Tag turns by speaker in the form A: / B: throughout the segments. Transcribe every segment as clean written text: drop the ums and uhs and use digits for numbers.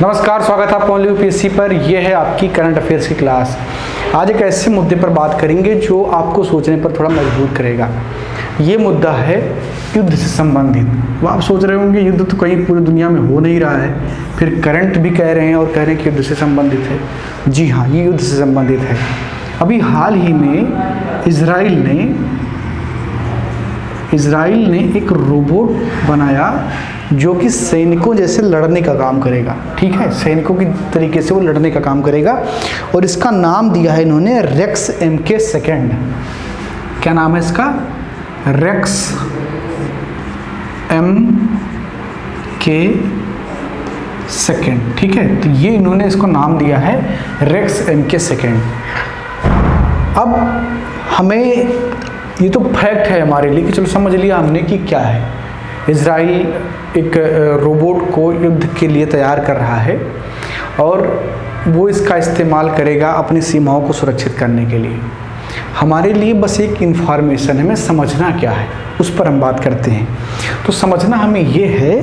A: नमस्कार, स्वागत है आपका यूपीएससी पर। यह है आपकी करंट अफेयर्स की क्लास। आज एक ऐसे मुद्दे पर बात करेंगे जो आपको सोचने पर थोड़ा मजबूर करेगा। ये मुद्दा है युद्ध से संबंधित। वो आप सोच रहे होंगे युद्ध तो कहीं पूरी दुनिया में हो नहीं रहा है, फिर करंट भी कह रहे हैं और कह रहे हैं कि युद्ध से संबंधित है। जी हाँ, ये युद्ध से संबंधित है। अभी हाल ही में इजराइल ने एक रोबोट बनाया जो कि सैनिकों जैसे लड़ने का काम करेगा। ठीक है, सैनिकों की तरीके से वो लड़ने का काम करेगा और इसका नाम दिया है इन्होंने रेक्स MK2। क्या नाम है इसका? Racks MK2। ठीक है, तो ये इन्होंने इसको नाम दिया है रेक्स MK2। अब हमें ये तो फैक्ट है हमारे लिए कि चलो समझ लिया हमने कि क्या है। इजराइल एक रोबोट को युद्ध के लिए तैयार कर रहा है और वो इसका इस्तेमाल करेगा अपनी सीमाओं को सुरक्षित करने के लिए। हमारे लिए बस एक इन्फॉर्मेशन है, हमें समझना क्या है उस पर हम बात करते हैं। तो समझना हमें ये है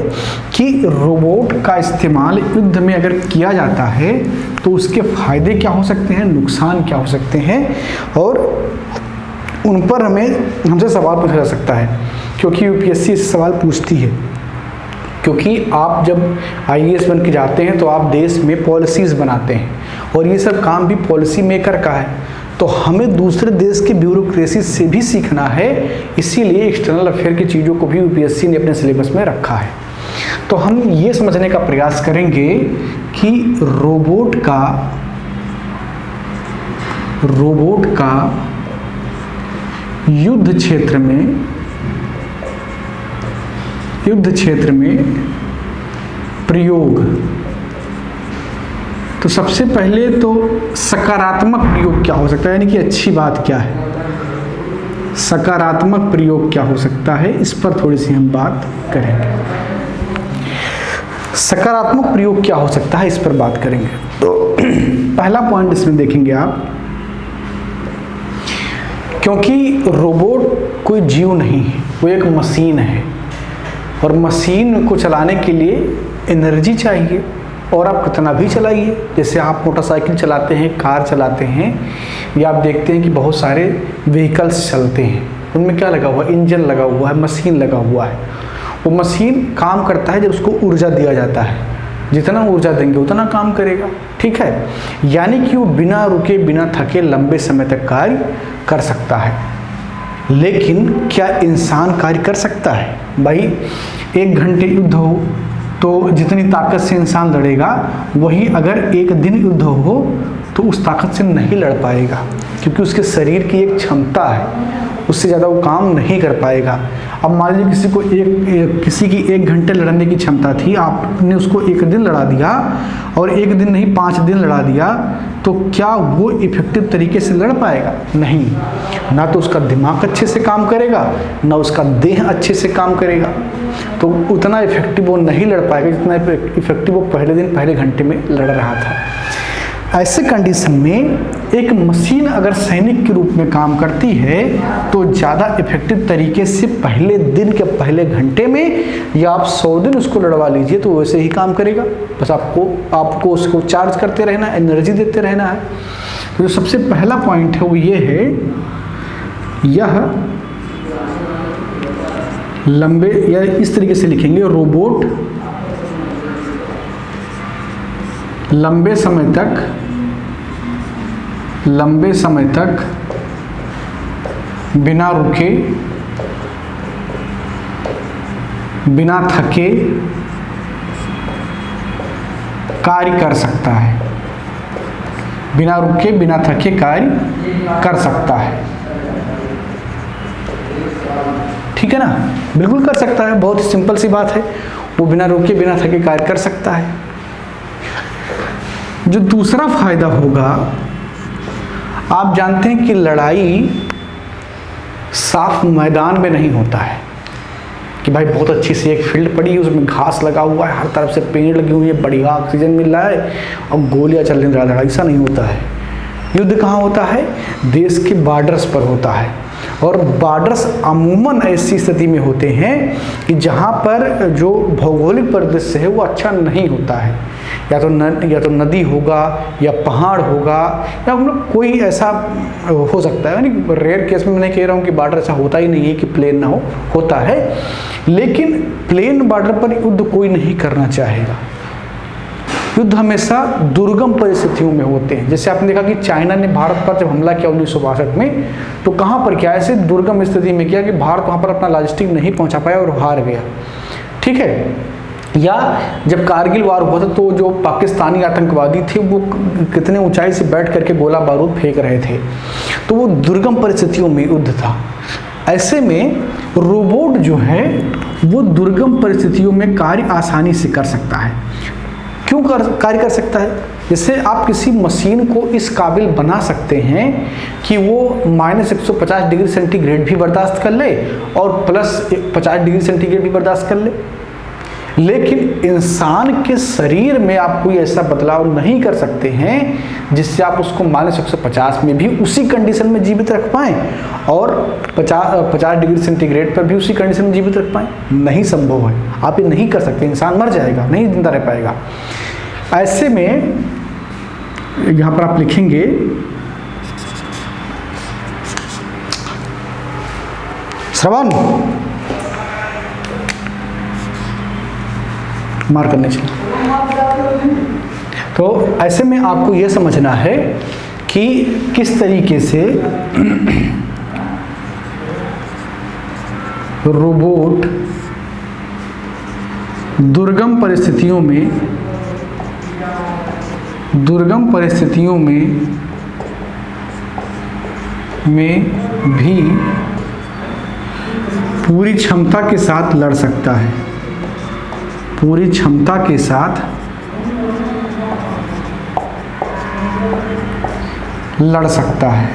A: कि रोबोट का इस्तेमाल युद्ध में अगर किया जाता है तो उसके फ़ायदे क्या हो सकते हैं, नुकसान क्या हो सकते हैं, और उन पर हमसे सवाल पूछा जा सकता है, क्योंकि यूपीएससी इस सवाल पूछती है। क्योंकि आप जब IAS बन के जाते हैं तो आप देश में पॉलिसीज़ बनाते हैं और ये सब काम भी पॉलिसी मेकर का है। तो हमें दूसरे देश की ब्यूरोक्रेसी से भी सीखना है, इसीलिए एक्सटर्नल अफेयर की चीज़ों को भी यूपीएससी ने अपने सिलेबस में रखा है। तो हम ये समझने का प्रयास करेंगे कि रोबोट का युद्ध क्षेत्र में प्रयोग। तो सबसे पहले तो सकारात्मक प्रयोग क्या हो सकता है, यानी कि अच्छी बात क्या है, सकारात्मक प्रयोग क्या हो सकता है, इस पर थोड़ी सी हम बात करेंगे। सकारात्मक प्रयोग क्या हो सकता है, इस पर बात करेंगे। तो पहला पॉइंट इसमें देखेंगे आप, क्योंकि रोबोट कोई जीव नहीं है, वो एक मशीन है और मशीन को चलाने के लिए एनर्जी चाहिए और आप कितना भी चलाइए। जैसे आप मोटरसाइकिल चलाते हैं, कार चलाते हैं, या आप देखते हैं कि बहुत सारे व्हीकल्स चलते हैं, उनमें क्या लगा हुआ है, इंजन लगा हुआ है, मशीन लगा हुआ है। वो मशीन काम करता है जब उसको ऊर्जा दिया जाता है, जितना ऊर्जा देंगे उतना काम करेगा। ठीक है, यानी कि वो बिना रुके बिना थके लंबे समय तक कार्य कर सकता है। लेकिन क्या इंसान कार्य कर सकता है? भाई 1 घंटे युद्ध हो तो जितनी ताकत से इंसान लड़ेगा, वही अगर 1 दिन युद्ध हो तो उस ताकत से नहीं लड़ पाएगा, क्योंकि उसके शरीर की एक क्षमता है, उससे ज़्यादा वो काम नहीं कर पाएगा। अब मान लीजिए किसी की 1 घंटे लड़ने की क्षमता थी, आपने उसको 1 दिन लड़ा दिया और 1 दिन नहीं 5 दिन लड़ा दिया, तो क्या वो इफेक्टिव तरीके से लड़ पाएगा? नहीं। ना तो उसका दिमाग अच्छे से काम करेगा, ना उसका देह अच्छे से काम करेगा, तो उतना इफेक्टिव वो नहीं लड़ पाएगा जितना इफेक्टिव वो पहले दिन पहले घंटे में लड़ रहा था। ऐसे कंडीशन में एक मशीन अगर सैनिक के रूप में काम करती है तो ज़्यादा इफेक्टिव तरीके से पहले दिन के पहले घंटे में, या आप 100 दिन उसको लड़वा लीजिए तो वैसे ही काम करेगा। बस आपको उसको चार्ज करते रहना, एनर्जी देते रहना है। तो जो सबसे पहला पॉइंट है वो ये है, यह लंबे, या इस तरीके से लिखेंगे, रोबोट लंबे समय तक बिना रुके बिना थके कार्य कर सकता है। बिना रुके बिना थके कार्य कर सकता है। ठीक है ना, बिल्कुल कर सकता है, बहुत सिंपल सी बात है। वो बिना रुके बिना थके कार्य कर सकता है। जो दूसरा फायदा होगा, आप जानते हैं कि लड़ाई साफ मैदान में नहीं होता है कि भाई बहुत अच्छी सी एक फील्ड पड़ी है, उसमें घास लगा हुआ है, हर तरफ से पेड़ लगे हुए हैं, बढ़िया ऑक्सीजन मिल रहा है और गोलियां चल रही हैं। ऐसा नहीं होता है। युद्ध कहाँ होता है? देश के बॉर्डर्स पर होता है। और बॉर्डर्स अमूमन ऐसी स्थिति में होते हैं कि जहाँ पर जो भौगोलिक परिदृश्य है वो अच्छा नहीं होता है, या तो नदी होगा या पहाड़ होगा या मतलब कोई ऐसा हो सकता है। यानी रेयर केस में मैं नहीं कह रहा हूँ कि बॉर्डर ऐसा होता ही नहीं है कि प्लेन ना हो, होता है, लेकिन प्लेन बॉर्डर पर युद्ध कोई नहीं करना चाहेगा। युद्ध हमेशा दुर्गम परिस्थितियों में होते हैं। जैसे आपने देखा कि चाइना ने भारत पर जब हमला किया 1962 में, तो कहाँ पर किया, ऐसे दुर्गम स्थिति में किया कि भारत वहाँ पर अपना लॉजिस्टिक नहीं पहुँचा पाया और हार गया, ठीक है। या जब कारगिल वार हुआ था तो जो पाकिस्तानी आतंकवादी थे वो कितने ऊंचाई से बैठ करके गोला बारूद फेंक रहे थे, तो वो दुर्गम परिस्थितियों में युद्ध था। ऐसे में रोबोट जो है वो दुर्गम परिस्थितियों में कार्य आसानी से कर सकता है। क्यों कार्य कर सकता है? जैसे आप किसी मशीन को इस काबिल बना सकते हैं कि वो -150 डिग्री सेंटीग्रेड भी बर्दाश्त कर ले और +50 डिग्री सेंटीग्रेड भी बर्दाश्त कर ले, लेकिन इंसान के शरीर में आप कोई ऐसा बदलाव नहीं कर सकते हैं जिससे आप उसको -150 में भी उसी कंडीशन में जीवित रख पाएँ और 50 डिग्री सेंटीग्रेड पर भी उसी कंडीशन में जीवित रख पाएँ। नहीं संभव है, आप ये नहीं कर सकते, इंसान मर जाएगा, नहीं जिंदा रह पाएगा। ऐसे में यहाँ पर आप लिखेंगे श्रवण मार करने चाहिए। तो ऐसे में आपको यह समझना है कि किस तरीके से रोबोट दुर्गम परिस्थितियों में भी पूरी क्षमता के साथ लड़ सकता है, पूरी क्षमता के साथ लड़ सकता है,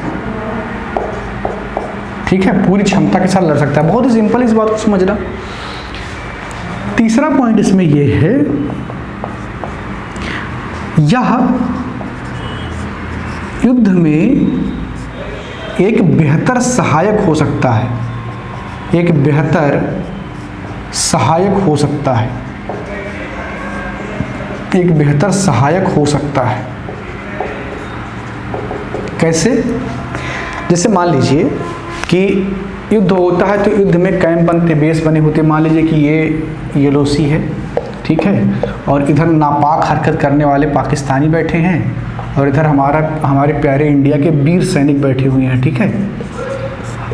A: ठीक है, पूरी क्षमता के साथ लड़ सकता है। बहुत ही सिंपल इस बात को समझना। तीसरा पॉइंट इसमें यह है, यह युद्ध में एक बेहतर सहायक हो सकता है, एक बेहतर सहायक हो सकता है, एक बेहतर सहायक हो सकता है। कैसे? जैसे मान लीजिए कि युद्ध होता है तो युद्ध में कैंप बनते, बेस बने होते। मान लीजिए कि ये येलोसी है, ठीक है, और इधर नापाक हरकत करने वाले पाकिस्तानी बैठे हैं और इधर हमारे प्यारे इंडिया के वीर सैनिक बैठे हुए हैं, ठीक है।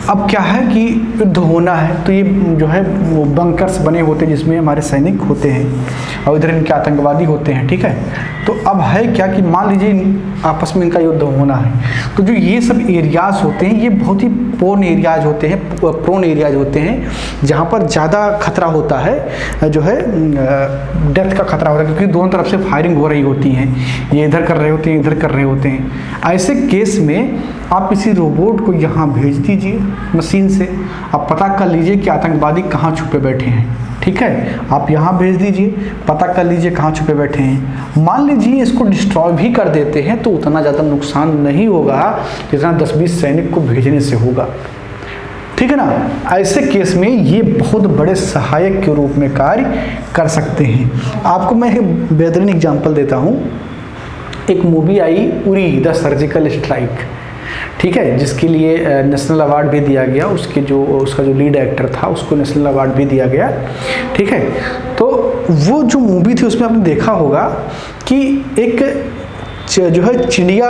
A: अब क्या है कि युद्ध होना है तो ये जो है वो बंकर्स बने होते हैं जिसमें हमारे सैनिक होते हैं और इधर इनके आतंकवादी होते हैं, ठीक है। तो अब है क्या कि मान लीजिए आपस में इनका युद्ध होना है, तो जो ये सब एरियाज होते हैं ये बहुत ही प्रोन एरियाज होते हैं जहाँ पर ज़्यादा खतरा होता है, जो है डेथ का खतरा होता है, क्योंकि दोनों तरफ से फायरिंग हो रही होती हैं, ये इधर कर रहे होते हैं, इधर कर रहे होते हैं। ऐसे केस में आप किसी रोबोट को यहाँ भेज दीजिए मशीन से, आप पता कर लीजिए कि आतंकवादी कहाँ छुपे बैठे हैं, ठीक है। आप यहाँ भेज दीजिए, पता कर लीजिए कहाँ छुपे बैठे हैं। मान लीजिए इसको डिस्ट्रॉय भी कर देते हैं तो उतना ज़्यादा नुकसान नहीं होगा जितना 10-20 सैनिक को भेजने से होगा, ठीक है ना। ऐसे केस में ये बहुत बड़े सहायक के रूप में कार्य कर सकते हैं। आपको मैं एक बेहतरीन एग्जाम्पल देता हूँ। एक movie I Uri the surgical strike, ठीक है, जिसके लिए नेशनल अवार्ड भी दिया गया, उसका जो लीड एक्टर था उसको नेशनल अवार्ड भी दिया गया, ठीक है। तो वो जो मूवी थी उसमें आपने देखा होगा कि एक जो है चिड़िया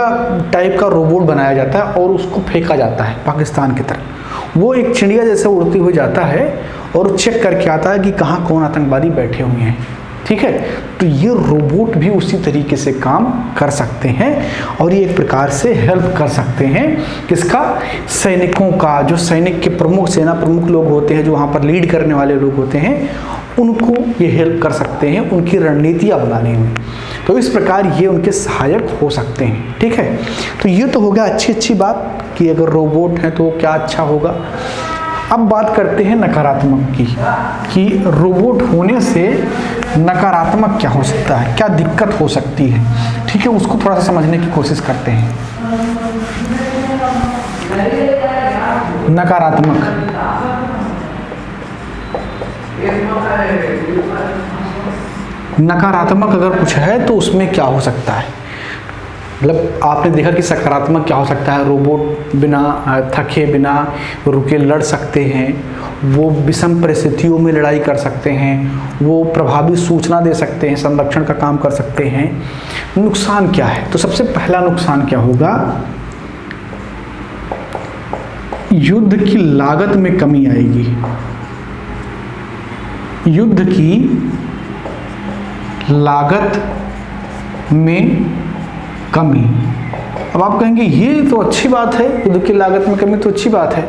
A: टाइप का रोबोट बनाया जाता है और उसको फेंका जाता है पाकिस्तान की तरफ। वो एक चिड़िया जैसे उड़ती हुई जाता है और चेक करके आता है कि कहाँ कौन आतंकवादी बैठे हुए हैं, ठीक है। तो ये रोबोट भी उसी तरीके से काम कर सकते हैं और ये एक प्रकार से हेल्प कर सकते हैं किसका, सैनिकों का। जो सैनिक के प्रमुख, सेना प्रमुख लोग होते हैं, जो वहाँ पर लीड करने वाले लोग होते हैं, उनको ये हेल्प कर सकते हैं उनकी रणनीतियाँ बनाने में। तो इस प्रकार ये उनके सहायक हो सकते हैं, ठीक है। तो ये तो हो गया अच्छी बात कि अगर रोबोट है तो क्या अच्छा होगा। अब बात करते हैं नकारात्मक की, कि रोबोट होने से नकारात्मक क्या हो सकता है, क्या दिक्कत हो सकती है, ठीक है। उसको थोड़ा सा समझने की कोशिश करते हैं। नकारात्मक। नकारात्मक अगर कुछ है तो उसमें क्या हो सकता है? मतलब आपने देखा कि सकारात्मक क्या हो सकता है? रोबोट बिना थके, बिना रुके लड़ सकते हैं, वो विषम परिस्थितियों में लड़ाई कर सकते हैं, वो प्रभावी सूचना दे सकते हैं, संरक्षण का काम कर सकते हैं। नुकसान क्या है? तो सबसे पहला नुकसान क्या होगा? युद्ध की लागत में कमी आएगी। युद्ध की लागत में कमी। अब आप कहेंगे ये तो अच्छी बात है, युद्ध की लागत में कमी तो अच्छी बात है।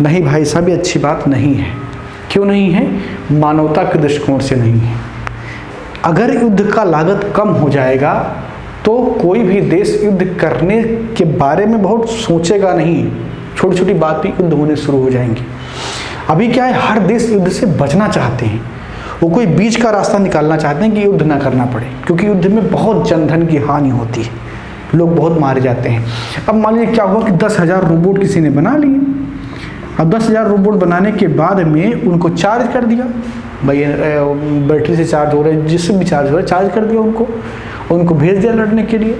A: नहीं भाई साहब, ये अच्छी बात नहीं है। क्यों नहीं है? मानवता के दृष्टिकोण से नहीं है। अगर युद्ध का लागत कम हो जाएगा तो कोई भी देश युद्ध करने के बारे में बहुत सोचेगा नहीं। छोटी छोटी बात भी युद्ध होने शुरू हो जाएंगी। अभी क्या है, हर देश युद्ध से बचना चाहते हैं, वो कोई बीच का रास्ता निकालना चाहते हैं कि युद्ध ना करना पड़े, क्योंकि युद्ध में बहुत जनधन की हानि होती है, लोग बहुत मारे जाते हैं। अब मान लीजिए क्या हुआ कि 10,000 रोबोट किसी ने बना लिए। अब 10,000 रोबोट बनाने के बाद में उनको चार्ज कर दिया, भाई बैटरी से चार्ज हो रहे हैं, जिससे भी चार्ज हो रहा है चार्ज कर दिया उनको भेज दिया लड़ने के लिए।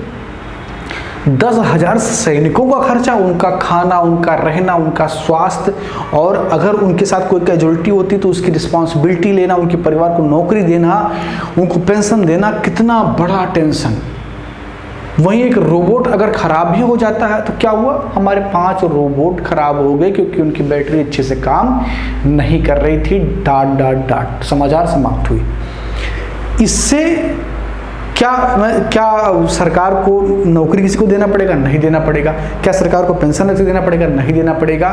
A: 10,000 सैनिकों का खर्चा, उनका खाना, उनका रहना, उनका स्वास्थ्य, और अगर उनके साथ कोई कैजुअलिटी होती तो उसकी रिस्पॉन्सिबिलिटी लेना, उनके परिवार को नौकरी देना, उनको पेंशन देना, कितना बड़ा टेंशन। वहीं एक रोबोट अगर खराब भी हो जाता है तो क्या हुआ, हमारे 5 रोबोट खराब हो गए क्योंकि उनकी बैटरी अच्छे से काम नहीं कर रही थी। डाट डाट डाट, समाचार समाप्त हुई। इससे क्या सरकार को नौकरी किसी को देना पड़ेगा? नहीं देना पड़ेगा। क्या सरकार को पेंशन किसी देना पड़ेगा? नहीं देना पड़ेगा।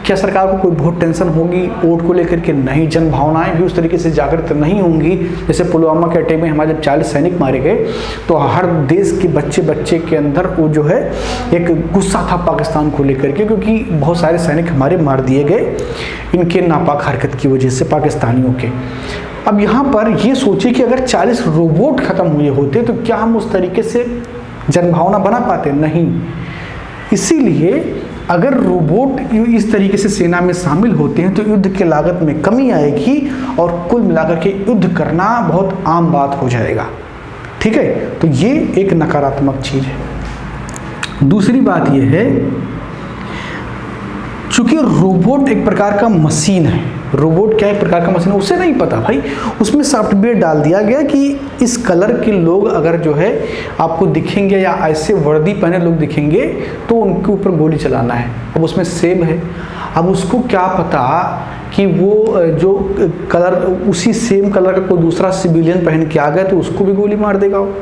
A: क्या सरकार को कोई बहुत टेंशन होगी वोट को लेकर के? नहीं। जन भावनाएं भी उस तरीके से जागृत नहीं होंगी। जैसे पुलवामा के अटैक में हमारे जब 40 सैनिक मारे गए तो हर देश के बच्चे के अंदर वो जो है एक गुस्सा था पाकिस्तान को लेकर के, क्योंकि बहुत सारे सैनिक हमारे मार दिए गए इनके नापाक हरकत की वजह से, पाकिस्तानियों के। अब यहाँ पर ये सोचिए कि अगर 40 रोबोट खत्म हुए होते तो क्या हम उस तरीके से जनभावना बना पाते? नहीं। इसीलिए अगर रोबोट इस तरीके से सेना में शामिल होते हैं तो युद्ध की लागत में कमी आएगी और कुल मिलाकर के युद्ध करना बहुत आम बात हो जाएगा। ठीक है, तो ये एक नकारात्मक चीज है। दूसरी बात यह है, चूंकि रोबोट एक प्रकार का मशीन है, रोबोट क्या एक प्रकार का मशीन है उसे नहीं पता भाई, उसमें सॉफ्टवेयर डाल दिया गया कि इस कलर के लोग अगर जो है आपको दिखेंगे या ऐसे वर्दी पहने लोग दिखेंगे तो उनके ऊपर गोली चलाना है। अब उसमें सेम है, अब उसको क्या पता कि वो जो कलर उसी सेम कलर का कोई दूसरा सिविलियन पहन के आ गया तो उसको भी गोली मार देगा वो।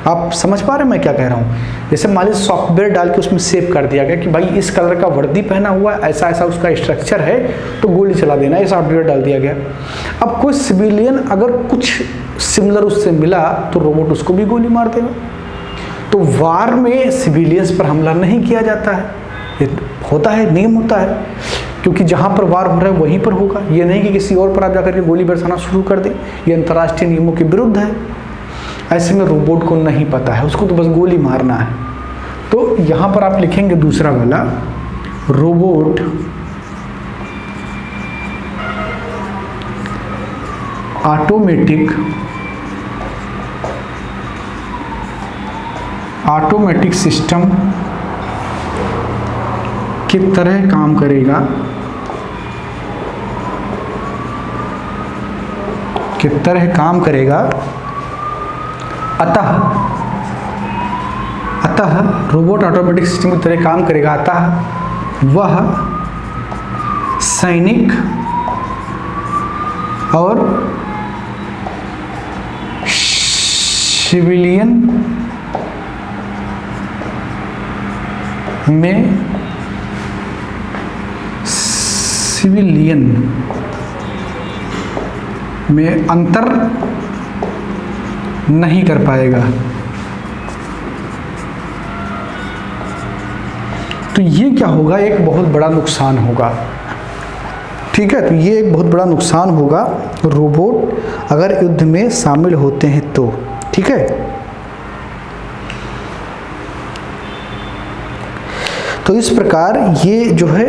A: आप समझ पा रहे हैं मैं क्या कह रहा हूँ? जैसे मान लीजिए सॉफ्टवेयर डाल के उसमें सेव कर दिया गया कि भाई इस कलर का वर्दी पहना हुआ है, ऐसा ऐसा उसका स्ट्रक्चर है तो गोली चला देना, ये सॉफ्टवेयर डाल दिया गया। अब कोई सिविलियन अगर कुछ सिमिलर उससे मिला तो रोबोट उसको भी गोली मार देगा। तो वार में सिविलियंस पर हमला नहीं किया जाता है, ये होता है, नियम होता है, क्योंकि जहाँ पर वार हो रहा है वहीं पर होगा। ये नहीं कि किसी और पर आप जाकर के गोली बरसाना शुरू कर दें, ये अंतर्राष्ट्रीय नियमों के विरुद्ध है। ऐसे में रोबोट को नहीं पता है, उसको तो बस गोली मारना है। तो यहाँ पर आप लिखेंगे दूसरा वाला, रोबोट ऑटोमेटिक सिस्टम की तरह काम करेगा, अतः रोबोट ऑटोमेटिक सिस्टम की तरह काम करेगा, अतः वह सैनिक और सिविलियन में अंतर नहीं कर पाएगा। तो ये क्या होगा, एक बहुत बड़ा नुकसान होगा। ठीक है, तो ये एक बहुत बड़ा नुकसान होगा रोबोट अगर युद्ध में शामिल होते हैं तो। ठीक है, तो इस प्रकार ये जो है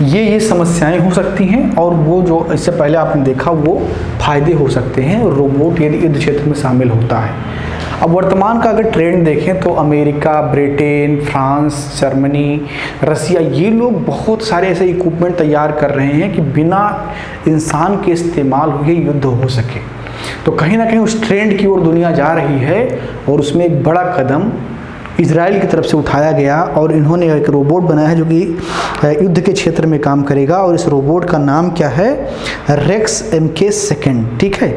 A: ये समस्याएं हो सकती हैं, और वो जो इससे पहले आपने देखा वो फायदे हो सकते हैं रोबोट यदि युद्ध क्षेत्र में शामिल होता है। अब वर्तमान का अगर ट्रेंड देखें तो अमेरिका, ब्रिटेन, फ्रांस, जर्मनी, रसिया, ये लोग बहुत सारे ऐसे इक्विपमेंट तैयार कर रहे हैं कि बिना इंसान के इस्तेमाल हुए युद्ध हो सके। तो कहीं ना कहीं उस ट्रेंड की ओर दुनिया जा रही है, और उसमें एक बड़ा कदम इजराइल की तरफ से उठाया गया, और इन्होंने एक रोबोट बनाया है जो कि युद्ध के क्षेत्र में काम करेगा, और इस रोबोट का नाम क्या है? Racks MK2। ठीक है,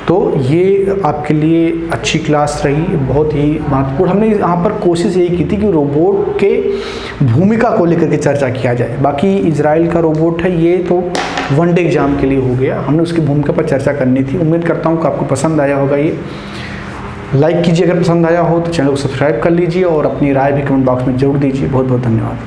A: तो ये आपके लिए अच्छी क्लास रही, बहुत ही महत्वपूर्ण। हमने यहाँ पर कोशिश यही की थी कि रोबोट के भूमिका को लेकर के चर्चा किया जाए। बाकी इजराइल का रोबोट है, ये तो वनडे एग्जाम के लिए हो गया, हमने उसकी भूमिका पर चर्चा करनी थी। उम्मीद करता हूँ कि आपको पसंद आया होगा। ये लाइक कीजिए अगर पसंद आया हो तो, चैनल को सब्सक्राइब कर लीजिए, और अपनी राय भी कमेंट बॉक्स में जरूर दीजिए। बहुत बहुत धन्यवाद।